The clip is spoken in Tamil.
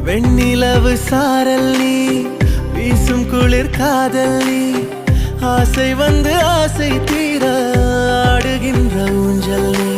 வெண்ணிலவு சாரல் நீ வீசும் குளிர் காதல் நீ ஆசை வந்து ஆசை தீர ஆடுகின்ற ஊஞ்சல் நீ